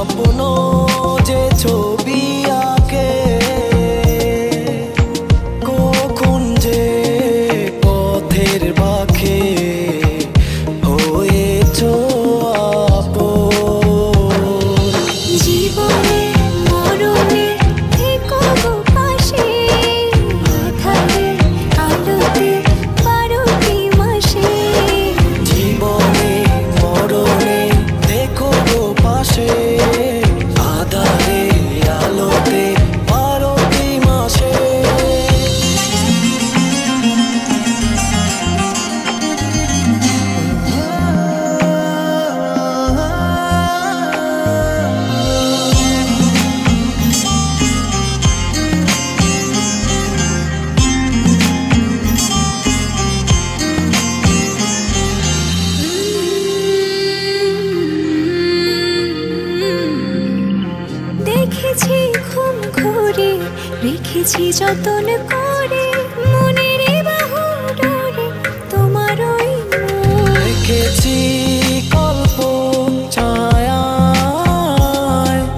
স্বপ্ন যে ছবি আঁকে কখন যে পথের বাঁকে হয়েছ আপন। জীবনে মরণে থেকো গো পাশে, আঁধারে আলোতে 12টি মাসে। জীবনে মরণে দেখো গো পাশে, আঁধারে আলোতে 12টি মাসে। দেখেছি ঘুম ঘুরে, রেখেছি যতন করে, মনের বাহু ডোরে তোমার ওই মুখ। দেখেছি কল্প ছায়ায়,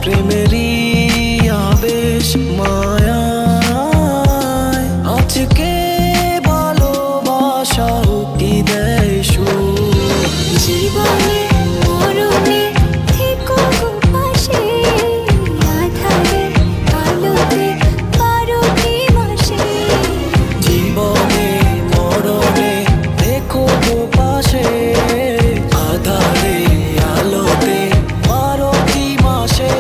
প্রেমেরই আবেশ মায়ায়। আজকে ভালোবাসা কি দেয় সুখ। জীবনে মরণে থেকো গো পাশে, আঁধারে আলোতে 12টি মাসে। জীবনে মরণে দেখো গো পাশে, আঁধারে আলোতে 12টি মাসে।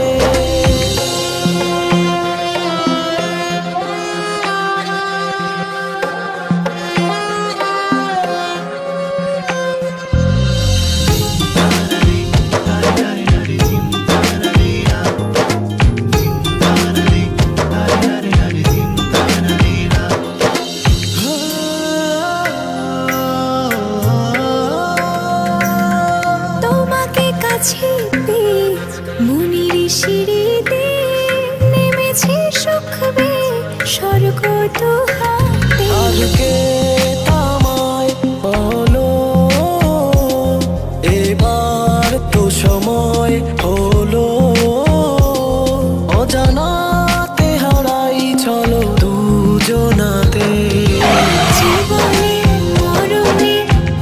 তোমাকে কাছে পেয়ে মনের সিঁড়িতে নেমেছে সুখ বেয়ে, স্বর্গ দুহাতে। আজকে তামায় বলো, এবার তো সময় হলো। অজানাতে হারাই চলো দুজনাতে। জীবনে মরণে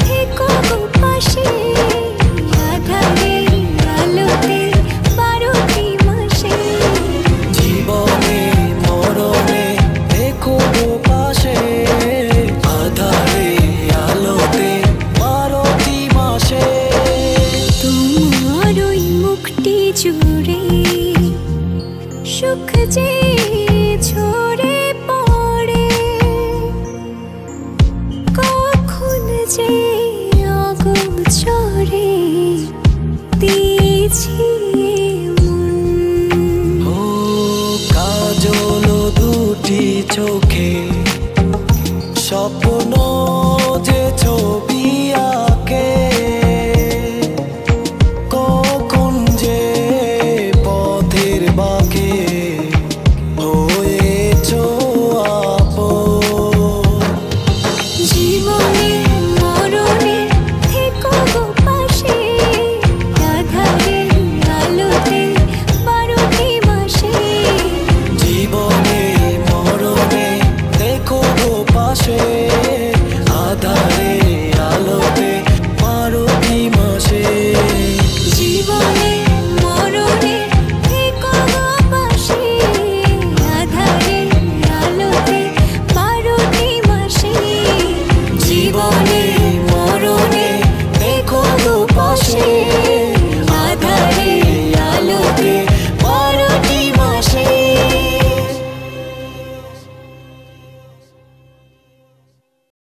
থেকো গো পাশে, আঁধারে আলোতে 12টি মাসে। জীবনে মরণে দেখো গো পাশে, আঁধারে আলোতে 12টি মাসে। তোমার ওই মুখটি জুড়ে সুখ যে ঝরে পড়ে, কখন যে অগোচরে দিয়েছি